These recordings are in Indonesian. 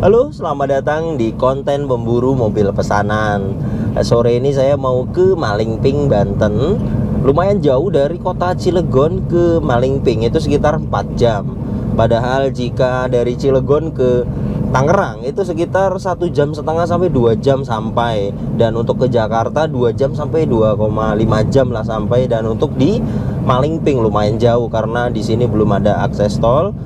Halo, selamat datang di konten pemburu mobil pesanan. Sore ini saya mau ke Malingping, Banten. Lumayan jauh dari kota Cilegon ke Malingping, itu sekitar 4 jam. Padahal jika dari Cilegon ke Tangerang itu sekitar 1,5 jam sampai 2 jam sampai. Dan untuk ke Jakarta 2 jam sampai 2,5 jam lah sampai. Dan untuk di Malingping lumayan jauh karena di sini belum ada akses tol.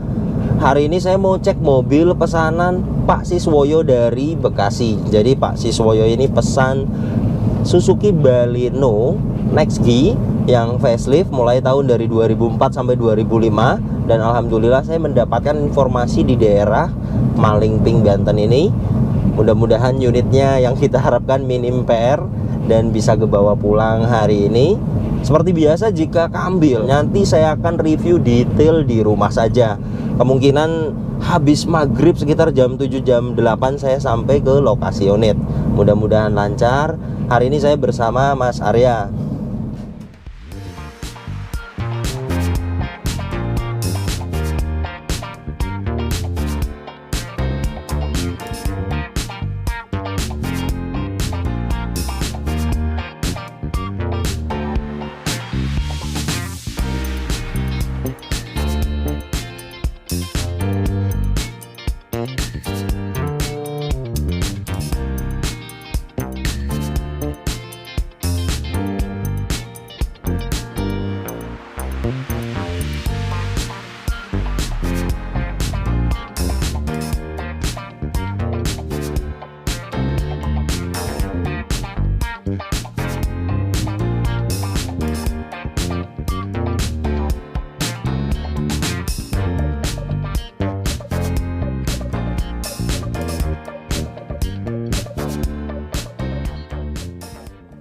Hari ini saya mau cek mobil pesanan Pak Siswoyo dari Bekasi. Jadi Pak Siswoyo ini pesan Suzuki Baleno Next-G yang facelift mulai tahun dari 2004 sampai 2005. Dan alhamdulillah saya mendapatkan informasi di daerah Malingping, Banten ini. Mudah-mudahan unitnya yang kita harapkan minim PR dan bisa kebawa pulang hari ini. Seperti biasa jika keambil, nanti saya akan review detail di rumah saja. Kemungkinan habis maghrib sekitar jam 7 jam 8 saya sampai ke lokasi unit. Mudah-mudahan lancar. Hari ini saya bersama Mas Arya.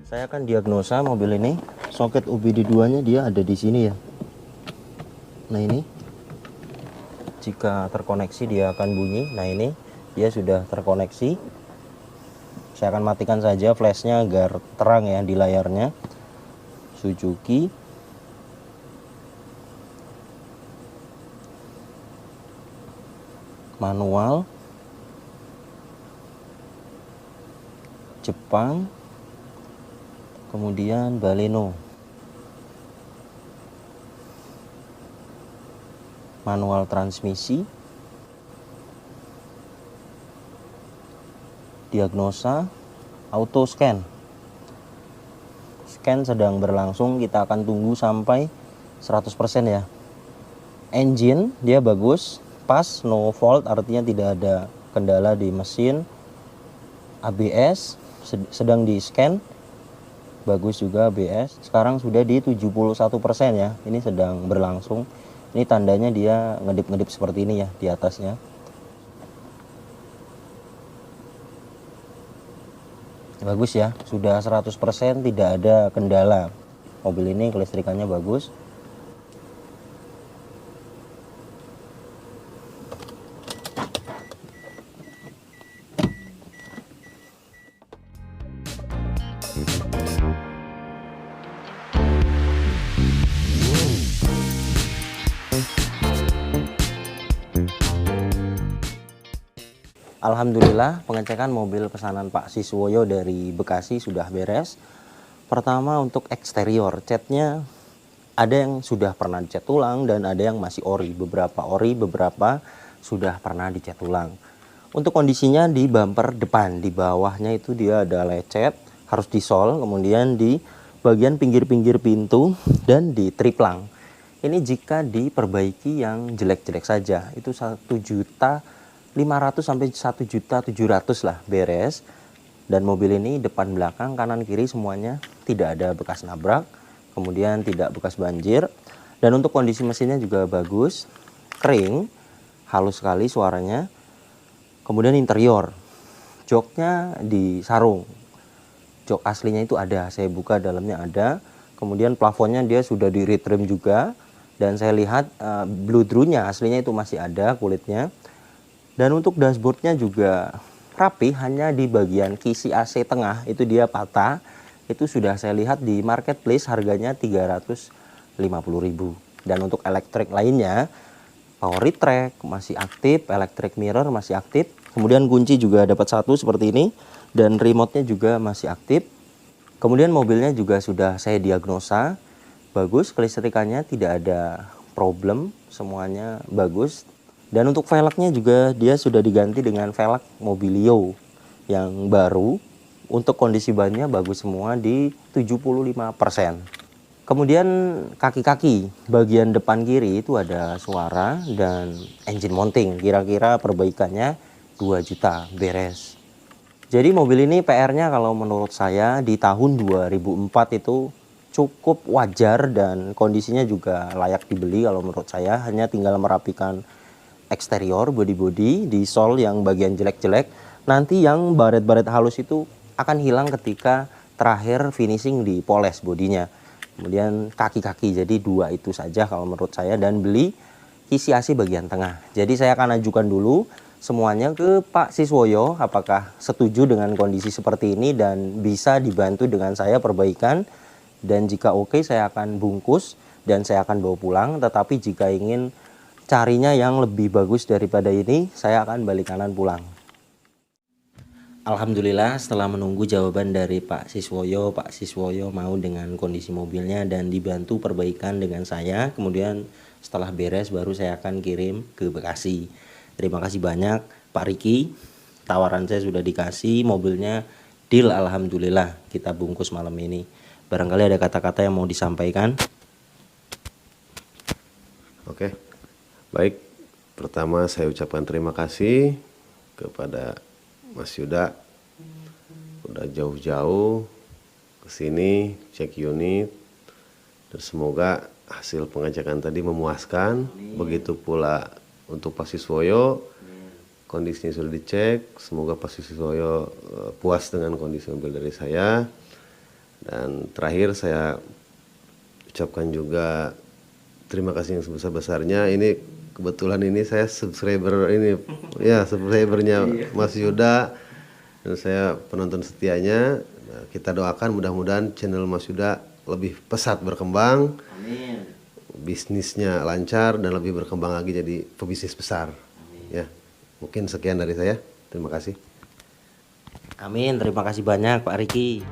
Saya akan diagnosa mobil ini. Soket OBD2 nya dia ada di sini ya. Nah ini, jika terkoneksi dia akan bunyi. Nah ini dia sudah terkoneksi. Saya akan matikan saja flashnya agar terang ya di layarnya. Suzuki manual Jepang, kemudian Baleno manual transmisi, diagnosa, auto scan sedang berlangsung, kita akan tunggu sampai 100% ya. Engine dia bagus, pas, no fault, artinya tidak ada kendala di mesin. ABS sedang di scan, bagus juga ABS. Sekarang sudah di 71% ya. Ini sedang berlangsung. Ini tandanya dia ngedip-ngedip seperti ini ya di atasnya. Bagus ya, sudah 100%, tidak ada kendala. Mobil ini kelistrikannya bagus. Alhamdulillah pengecekan mobil pesanan Pak Siswoyo dari Bekasi sudah beres. Pertama untuk eksterior, catnya ada yang sudah pernah dicat ulang dan ada yang masih ori. Beberapa ori, beberapa sudah pernah dicat ulang. Untuk kondisinya di bumper depan, di bawahnya itu dia ada lecet, harus disol. Kemudian di bagian pinggir-pinggir pintu dan di triplang. Ini jika diperbaiki yang jelek-jelek saja, itu 1.500.000 sampai 1.700.000 lah beres. Dan mobil ini depan belakang kanan kiri semuanya tidak ada bekas nabrak, kemudian tidak bekas banjir. Dan untuk kondisi mesinnya juga bagus, kering, halus sekali suaranya. Kemudian interior, joknya disarung, jok aslinya itu ada, saya buka dalamnya ada. Kemudian plafonnya dia sudah di retrim juga, dan saya lihat bludrunya aslinya itu masih ada kulitnya. Dan untuk dashboardnya juga rapi, hanya di bagian kisi AC tengah itu dia patah. Itu sudah saya lihat di marketplace harganya 350.000. Dan untuk elektrik lainnya power retract masih aktif, electric mirror masih aktif. Kemudian kunci juga dapat satu seperti ini dan remote-nya juga masih aktif. Kemudian mobilnya juga sudah saya diagnosa, bagus, kelistrikannya tidak ada problem, semuanya bagus. Dan untuk velgnya juga dia sudah diganti dengan velg Mobilio yang baru. Untuk kondisi bannya bagus semua di 75%. Kemudian kaki-kaki bagian depan kiri itu ada suara dan engine mounting. Kira-kira perbaikannya 2 juta beres. Jadi mobil ini PR-nya kalau menurut saya di tahun 2004 itu cukup wajar dan kondisinya juga layak dibeli kalau menurut saya. Hanya tinggal merapikan eksterior, body-body, di sol yang bagian jelek-jelek. Nanti yang baret-baret halus itu akan hilang ketika terakhir finishing di poles bodinya. Kemudian kaki-kaki, jadi 2 itu saja kalau menurut saya, dan beli kisi AC bagian tengah. Jadi saya akan ajukan dulu semuanya ke Pak Siswoyo, apakah setuju dengan kondisi seperti ini dan bisa dibantu dengan saya perbaikan. Dan jika oke, saya akan bungkus dan saya akan bawa pulang. Tetapi jika ingin carinya yang lebih bagus daripada ini, saya akan balik kanan pulang. Alhamdulillah setelah menunggu jawaban dari Pak Siswoyo mau dengan kondisi mobilnya dan dibantu perbaikan dengan saya. Kemudian setelah beres baru saya akan kirim ke Bekasi. Terima kasih banyak Pak Riki, tawaran saya sudah dikasih, mobilnya deal, alhamdulillah kita bungkus malam ini. Barangkali ada kata-kata yang mau disampaikan. Oke, baik, pertama saya ucapkan terima kasih kepada Mas Yuda, udah jauh-jauh ke sini cek unit, dan semoga hasil pengecekan tadi memuaskan. Begitu pula untuk Pak Siswoyo, kondisinya sudah dicek, semoga Pak Siswoyo puas dengan kondisi mobil dari saya. Dan terakhir saya ucapkan juga terima kasih yang sebesar-besarnya. Ini kebetulan ini saya subscriber ini, ya subscribernya Mas Yuda, dan saya penonton setianya. Nah, kita doakan mudah-mudahan channel Mas Yuda lebih pesat berkembang. Amin. Bisnisnya lancar dan lebih berkembang lagi jadi pebisnis besar. Amin. Ya, mungkin sekian dari saya. Terima kasih. Amin, terima kasih banyak Pak Riki.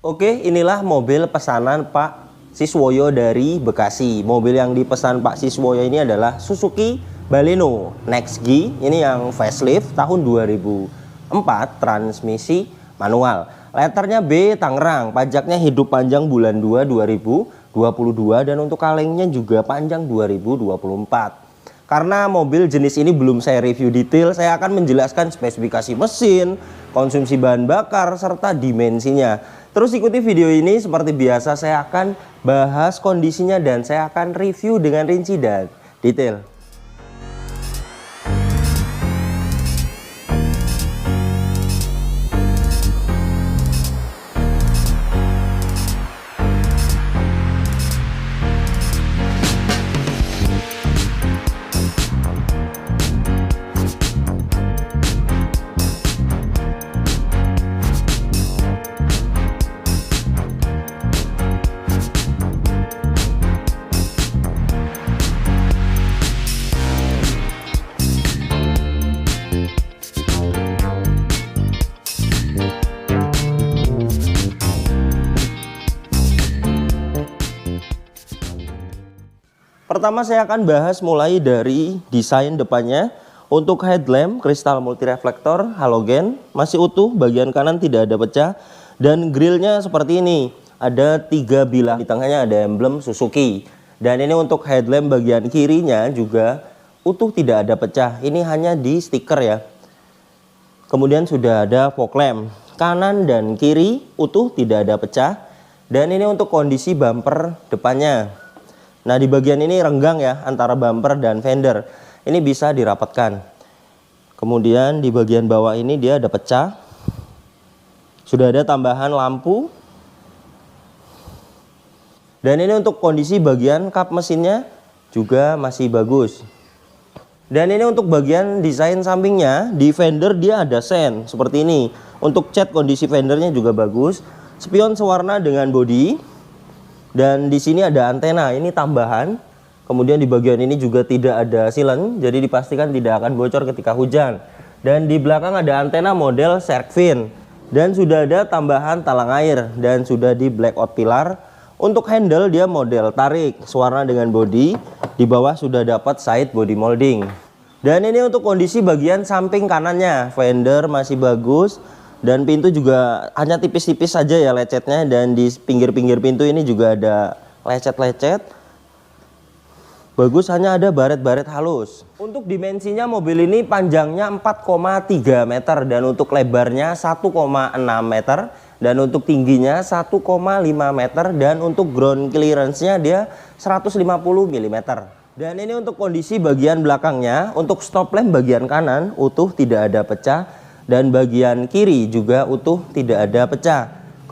Oke, inilah mobil pesanan Pak Siswoyo dari Bekasi. Mobil yang dipesan Pak Siswoyo ini adalah Suzuki Baleno Next G. Ini yang facelift tahun 2004, transmisi manual. Letternya B Tangerang, pajaknya hidup panjang bulan 2 2022 dan untuk kalengnya juga panjang 2024. Karena mobil jenis ini belum saya review detail, saya akan menjelaskan spesifikasi mesin, konsumsi bahan bakar, serta dimensinya. Terus ikuti video ini, seperti biasa saya akan bahas kondisinya dan saya akan review dengan rinci dan detail. Pertama saya akan bahas mulai dari desain depannya. Untuk headlamp kristal multireflektor halogen masih utuh, bagian kanan tidak ada pecah, dan grillnya seperti ini. Ada 3 bilah, di tengahnya ada emblem Suzuki. Dan ini untuk headlamp bagian kirinya juga utuh, tidak ada pecah. Ini hanya di stiker ya. Kemudian sudah ada fog lamp kanan dan kiri utuh, tidak ada pecah. Dan ini untuk kondisi bumper depannya. Nah, di bagian ini renggang ya antara bumper dan fender. Ini bisa dirapatkan. Kemudian di bagian bawah ini dia ada pecah. Sudah ada tambahan lampu. Dan ini untuk kondisi bagian kap mesinnya juga masih bagus. Dan ini untuk bagian desain sampingnya, di fender dia ada sen seperti ini. Untuk cat kondisi fendernya juga bagus. Spion sewarna dengan bodi. Dan di sini ada antena, ini tambahan. Kemudian di bagian ini juga tidak ada silen, jadi dipastikan tidak akan bocor ketika hujan. Dan di belakang ada antena model shark fin. Dan sudah ada tambahan talang air dan sudah di blackout pilar. Untuk handle dia model tarik, sewarna dengan bodi. Di bawah sudah dapat side body molding. Dan ini untuk kondisi bagian samping kanannya, fender masih bagus. Dan pintu juga hanya tipis-tipis saja ya lecetnya. Dan di pinggir-pinggir pintu ini juga ada lecet-lecet. Bagus, hanya ada baret-baret halus. Untuk dimensinya mobil ini panjangnya 4,3 meter dan untuk lebarnya 1,6 meter dan untuk tingginya 1,5 meter dan untuk ground clearance-nya dia 150 mm. Dan ini untuk kondisi bagian belakangnya, untuk stop lamp bagian kanan utuh tidak ada pecah dan bagian kiri juga utuh tidak ada pecah.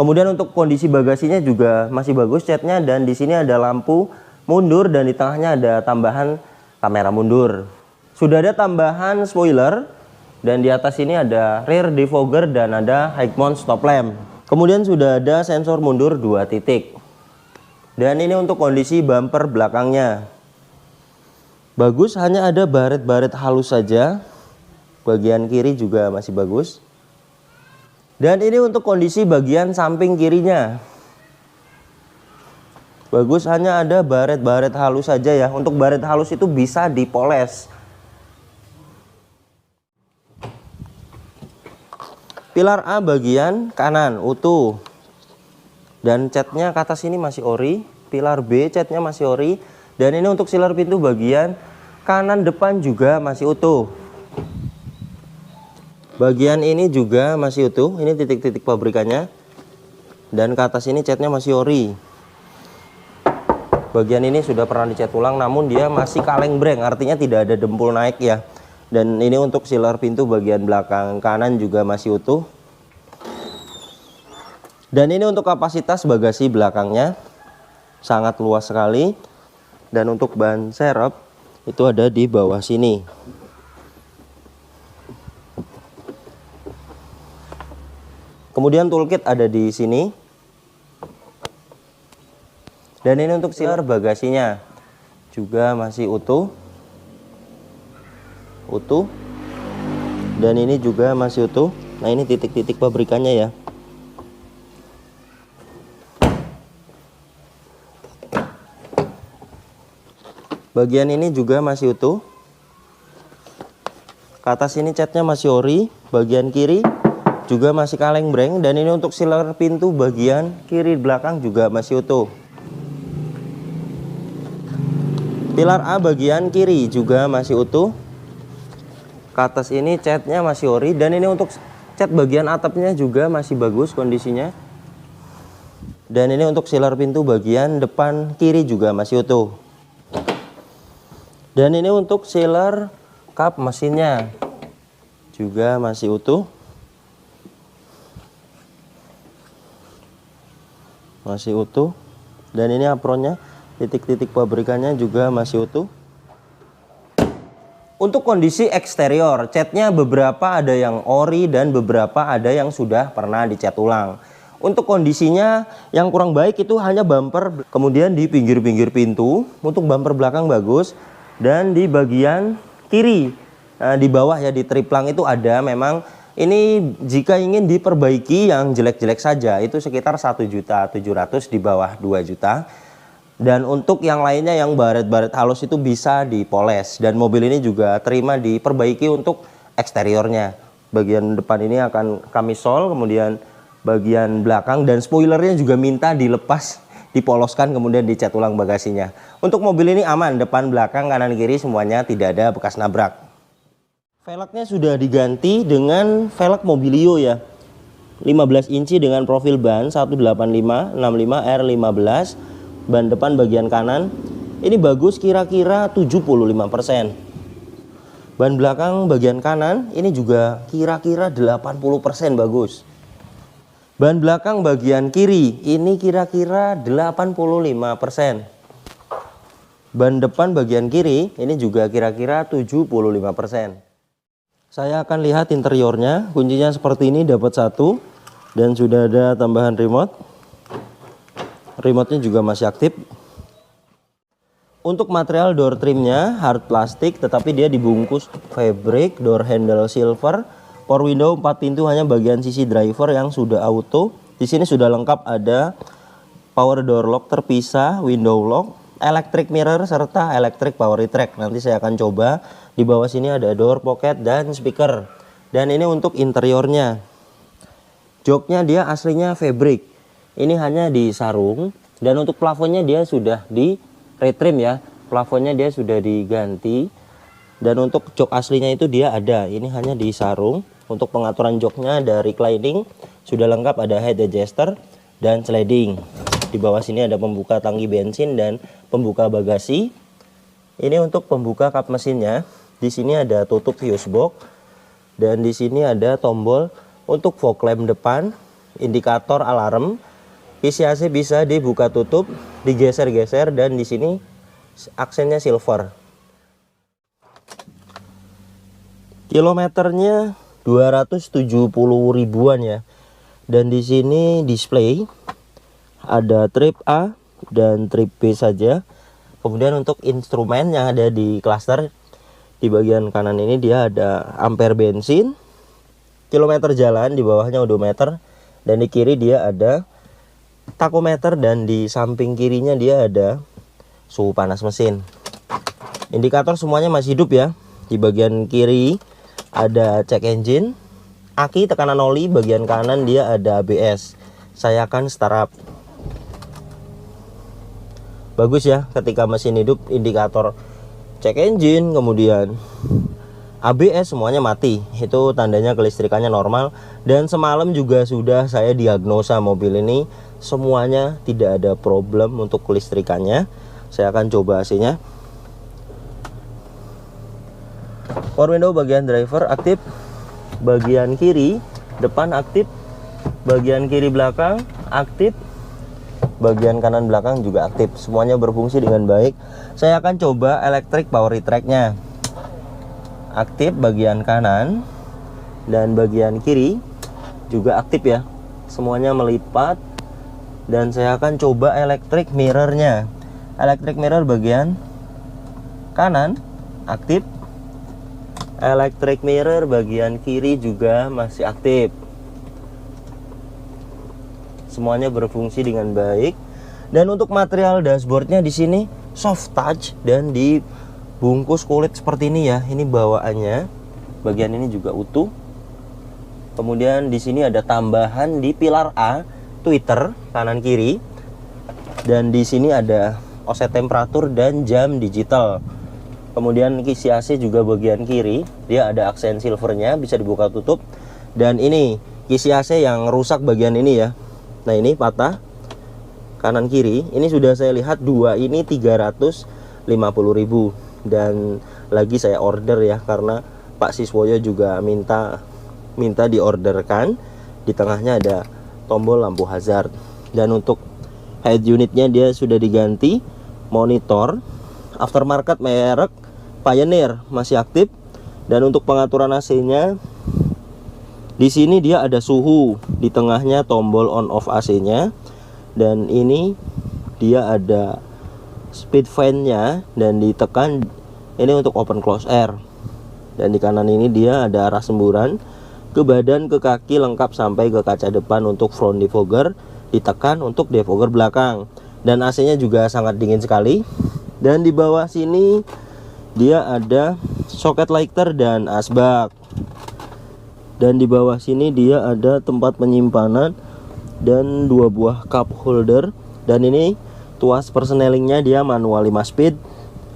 Kemudian untuk kondisi bagasinya juga masih bagus catnya dan di sini ada lampu mundur dan di tengahnya ada tambahan kamera mundur. Sudah ada tambahan spoiler dan di atas ini ada rear defogger dan ada high mount stop lamp. Kemudian sudah ada sensor mundur 2 titik. Dan ini untuk kondisi bumper belakangnya. Bagus, hanya ada baret-baret halus saja. Bagian kiri juga masih bagus. Dan ini untuk kondisi bagian samping kirinya. Bagus, hanya ada baret-baret halus saja ya. Untuk baret halus itu bisa dipoles. Pilar A bagian kanan utuh. Dan catnya ke atas ini masih ori. Pilar B catnya masih ori. Dan ini untuk silar pintu bagian kanan depan juga masih utuh. Bagian ini juga masih utuh. Ini titik-titik pabrikannya. Dan ke atas ini catnya masih ori. Bagian ini sudah pernah dicat ulang namun dia masih kaleng breng, artinya tidak ada dempul naik ya. Dan ini untuk silar pintu bagian belakang kanan juga masih utuh. Dan ini untuk kapasitas bagasi belakangnya sangat luas sekali. Dan untuk ban serep itu ada di bawah sini. Kemudian toolkit ada di sini. Dan ini untuk silar bagasinya juga masih utuh. Dan ini juga masih utuh. Nah, ini titik-titik pabrikannya ya. Bagian ini juga masih utuh. Ke atas ini catnya masih ori. Bagian kiri juga masih kaleng breng. Dan ini untuk silar pintu bagian kiri belakang juga masih utuh. Pilar A bagian kiri juga masih utuh. Ke atas ini catnya masih ori. Dan ini untuk cat bagian atapnya juga masih bagus kondisinya. Dan ini untuk silar pintu bagian depan kiri juga masih utuh. Dan ini untuk silar kap mesinnya juga masih utuh. Masih utuh. Dan ini apronnya, titik-titik pabrikannya juga masih utuh. Untuk kondisi eksterior, catnya beberapa ada yang ori dan beberapa ada yang sudah pernah dicat ulang. Untuk kondisinya yang kurang baik itu hanya bumper, kemudian di pinggir-pinggir pintu. Untuk bumper belakang bagus. Dan di bagian kiri, nah, di bawah ya di triplang itu ada memang. Ini jika ingin diperbaiki yang jelek-jelek saja itu sekitar 1.700.000 di bawah 2 juta. Dan untuk yang lainnya yang baret-baret halus itu bisa dipoles. Dan mobil ini juga terima diperbaiki untuk eksteriornya. Bagian depan ini akan kami sol, kemudian bagian belakang dan spoilernya juga minta dilepas, dipoloskan, kemudian dicat ulang bagasinya. Untuk mobil ini aman, depan, belakang, kanan, kiri semuanya tidak ada bekas nabrak. Velgnya sudah diganti dengan velg Mobilio ya. 15 inci dengan profil ban 185 65 R15. Ban depan bagian kanan ini bagus kira-kira 75%. Ban belakang bagian kanan ini juga kira-kira 80% bagus. Ban belakang bagian kiri ini kira-kira 85%. Ban depan bagian kiri ini juga kira-kira 75%. Saya akan lihat interiornya. Kuncinya seperti ini, dapat satu, dan sudah ada tambahan remote. Remote-nya juga masih aktif. Untuk material door trimnya hard plastik, tetapi dia dibungkus fabric, door handle silver, power window 4 pintu, hanya bagian sisi driver yang sudah auto. Di sini sudah lengkap, ada power door lock terpisah, window lock, electric mirror serta electric power retract. Nanti saya akan coba. Di bawah sini ada door pocket dan speaker. Dan ini untuk interiornya. Joknya dia aslinya fabric. Ini hanya di sarung, dan untuk plafonnya dia sudah di retrim ya, plafonnya dia sudah diganti. Dan untuk jok aslinya itu dia ada, ini hanya di sarung. Untuk pengaturan joknya ada reclining, sudah lengkap, ada head adjuster dan sliding. Di bawah sini ada pembuka tangki bensin dan pembuka bagasi. Ini untuk pembuka kap mesinnya. Di sini ada tutup fuse box, dan di sini ada tombol untuk fog lamp depan, indikator alarm. Kisi AC bisa dibuka tutup, digeser-geser, dan di sini aksennya silver. Kilometernya 270 ribuan ya. Dan di sini display ada trip A dan trip B saja. Kemudian untuk instrumen yang ada di cluster, di bagian kanan ini dia ada ampere bensin, kilometer jalan, di bawahnya odometer, dan di kiri dia ada takometer, dan di samping kirinya dia ada suhu panas mesin. Indikator semuanya masih hidup ya. Di bagian kiri ada check engine, aki, tekanan oli. Bagian kanan dia ada ABS. Saya akan startup. Bagus ya, ketika mesin hidup indikator check engine, kemudian ABS semuanya mati. Itu tandanya kelistrikannya normal. Dan semalam juga sudah saya diagnosa mobil ini, semuanya tidak ada problem untuk kelistrikannya. Saya akan coba AC-nya. Power window bagian driver aktif, bagian kiri depan aktif, bagian kiri belakang aktif, bagian kanan belakang juga aktif. Semuanya berfungsi dengan baik. Saya akan coba electric power retract-nya. Aktif bagian kanan dan bagian kiri juga aktif ya. Semuanya melipat. Dan saya akan coba electric mirror-nya. Electric mirror bagian kanan aktif. Electric mirror bagian kiri juga masih aktif. Semuanya berfungsi dengan baik. Dan untuk material dashboardnya di sini soft touch dan dibungkus kulit seperti ini ya. Ini bawaannya. Bagian ini juga utuh. Kemudian di sini ada tambahan di pilar A, tweeter kanan kiri. Dan di sini ada offset temperatur dan jam digital. Kemudian kisi AC juga bagian kiri, dia ada aksen silvernya, bisa dibuka tutup. Dan ini kisi AC yang rusak bagian ini ya. Nah ini patah kanan kiri. Ini sudah saya lihat dua ini 350.000. Dan lagi saya order ya, karena Pak Siswoyo juga minta diorderkan. Di tengahnya ada tombol lampu hazard. Dan untuk head unitnya dia sudah diganti. Monitor aftermarket merek Pioneer masih aktif. Dan untuk pengaturan AC-nya di sini dia ada suhu, di tengahnya tombol on off AC-nya. Dan ini dia ada speed fan-nya, dan ditekan ini untuk open close air. Dan di kanan ini dia ada arah semburan ke badan, ke kaki, lengkap sampai ke kaca depan untuk front defogger, ditekan untuk defogger belakang. Dan AC-nya juga sangat dingin sekali. Dan di bawah sini dia ada soket lighter dan asbak. Dan di bawah sini dia ada tempat penyimpanan dan 2 buah cup holder. Dan ini tuas persnelingnya dia manual 5 speed.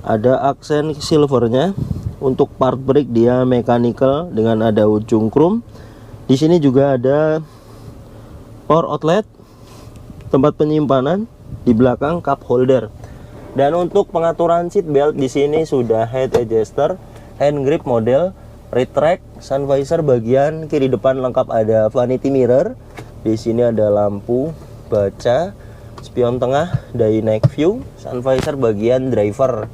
Ada aksen silvernya. Untuk part brake dia mechanical dengan ada ujung chrome. Di sini juga ada power outlet, tempat penyimpanan, di belakang cup holder. Dan untuk pengaturan seat belt di sini sudah head adjuster hand grip model retract. Sun visor bagian kiri depan lengkap ada vanity mirror. Di sini ada lampu baca, spion tengah, dynamic view. Sun visor bagian driver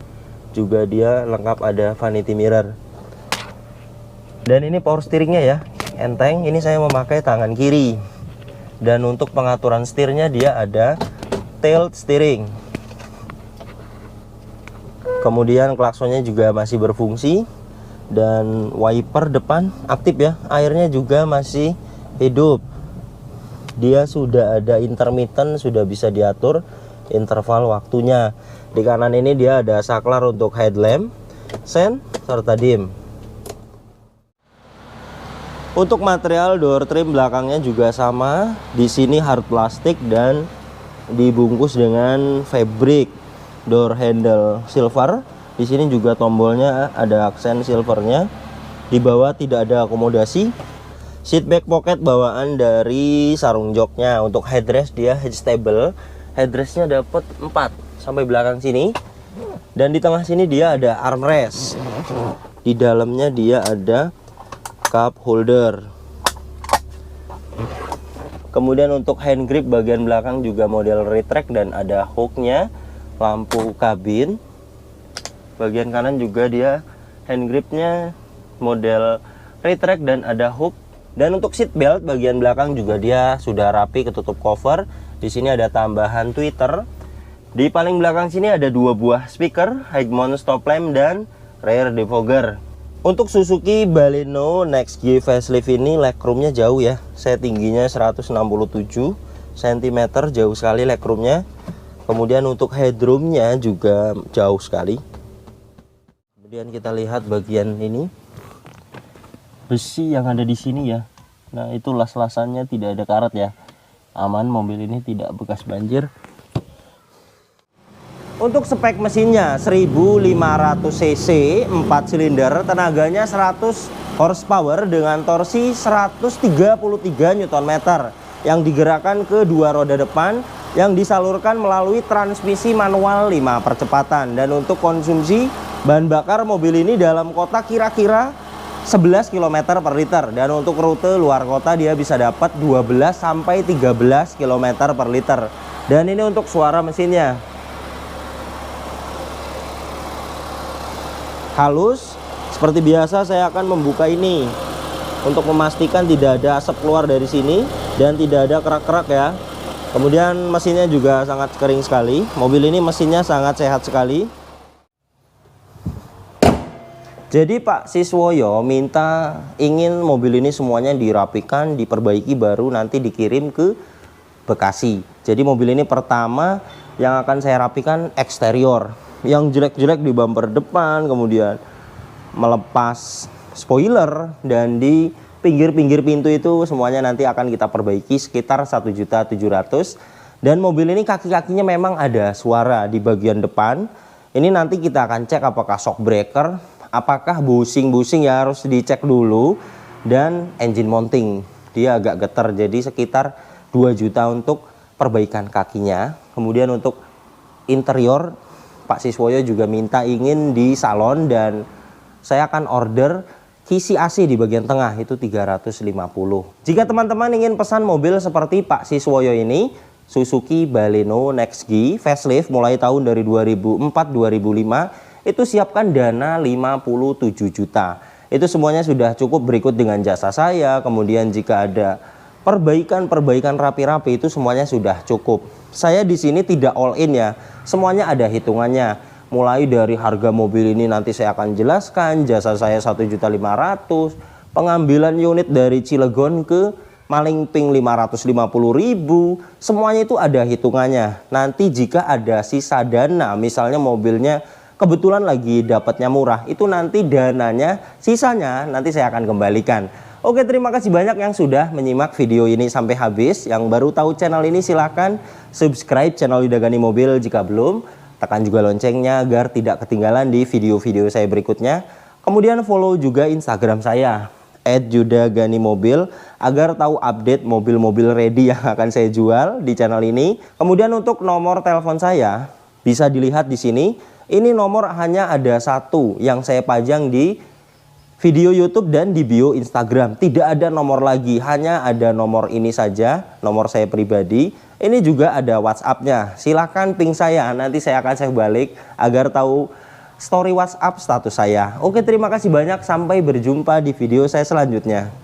juga dia lengkap ada vanity mirror. Dan ini power steeringnya ya, enteng. Ini saya memakai tangan kiri. Dan untuk pengaturan setirnya dia ada tilt steering. Kemudian klaksonnya juga masih berfungsi. Dan wiper depan aktif ya, airnya juga masih hidup. Dia sudah ada intermittent, sudah bisa diatur interval waktunya. Di kanan ini dia ada saklar untuk headlamp, sen, serta dim. Untuk material door trim belakangnya juga sama. Di sini hard plastik dan dibungkus dengan fabric. Door handle silver. Di sini juga tombolnya ada aksen silvernya. Di bawah tidak ada akomodasi. Seat back pocket bawaan dari sarung joknya. Untuk headrest dia adjustable. Headrestnya dapat 4 sampai belakang sini. Dan di tengah sini dia ada armrest. Di dalamnya dia ada cup holder. Kemudian untuk hand grip bagian belakang juga model retract dan ada hooknya. Lampu kabin. Bagian kanan juga dia hand gripnya model retract dan ada hook. Dan untuk seat belt bagian belakang juga dia sudah rapi ketutup cover. Di sini ada tambahan tweeter. Di paling belakang sini ada 2 buah speaker, high mount stop lamp dan rear defogger. Untuk Suzuki Baleno Next G facelift ini legroomnya jauh ya. Saya tingginya 167 cm, jauh sekali legroomnya. Kemudian untuk headroomnya juga jauh sekali. Kemudian kita lihat bagian ini besi yang ada di sini ya. Nah itu las-lasannya tidak ada karat ya. Aman, mobil ini tidak bekas banjir. Untuk spek mesinnya 1500 cc 4 silinder, tenaganya 100 horsepower dengan torsi 133 Nm yang digerakkan ke 2 roda depan yang disalurkan melalui transmisi manual 5 percepatan. Dan untuk konsumsi bahan bakar mobil ini dalam kota kira-kira 11 km per liter. Dan untuk rute luar kota dia bisa dapat 12 sampai 13 km per liter. Dan ini untuk suara mesinnya. Halus. Seperti biasa saya akan membuka ini untuk memastikan tidak ada asap keluar dari sini dan tidak ada kerak-kerak ya. Kemudian mesinnya juga sangat kering sekali. Mobil ini mesinnya sangat sehat sekali. Jadi Pak Siswoyo minta ingin mobil ini semuanya dirapikan, diperbaiki, baru nanti dikirim ke Bekasi. Jadi mobil ini pertama yang akan saya rapikan eksterior. Yang jelek-jelek di bumper depan, kemudian melepas spoiler, dan di pinggir-pinggir pintu itu semuanya nanti akan kita perbaiki sekitar 1.700.000. Dan mobil ini kaki-kakinya memang ada suara di bagian depan. Ini nanti kita akan cek apakah shock breaker, apakah bushing ya harus dicek dulu. Dan engine mounting dia agak getar, jadi sekitar 2 juta untuk perbaikan kakinya. Kemudian untuk interior Pak Siswoyo juga minta ingin di salon, dan saya akan order kisi AC di bagian tengah itu 350. Jika teman-teman ingin pesan mobil seperti Pak Siswoyo ini, Suzuki Baleno Next G facelift mulai tahun dari 2004-2005, itu siapkan dana 57 juta. Itu semuanya sudah cukup berikut dengan jasa saya. Kemudian jika ada perbaikan rapi-rapi itu semuanya sudah cukup. Saya di sini tidak all in ya. Semuanya ada hitungannya. Mulai dari harga mobil ini nanti saya akan jelaskan, jasa saya 1.500.000, pengambilan unit dari Cilegon ke Malingping 550.000, semuanya itu ada hitungannya. Nanti jika ada sisa dana, misalnya mobilnya kebetulan lagi dapatnya murah, itu nanti dananya sisanya nanti saya akan kembalikan. Oke, terima kasih banyak yang sudah menyimak video ini sampai habis. Yang baru tahu channel ini silahkan subscribe channel Yuda Gani Mobil jika belum. Tekan juga loncengnya agar tidak ketinggalan di video-video saya berikutnya. Kemudian follow juga Instagram saya @yudaganimobil agar tahu update mobil-mobil ready yang akan saya jual di channel ini. Kemudian untuk nomor telepon saya bisa dilihat di sini. Ini nomor hanya ada satu yang saya pajang di video YouTube dan di bio Instagram. Tidak ada nomor lagi, hanya ada nomor ini saja, nomor saya pribadi. Ini juga ada WhatsApp-nya. Silakan ping saya, nanti saya akan balik agar tahu story WhatsApp status saya. Oke, terima kasih banyak, sampai berjumpa di video saya selanjutnya.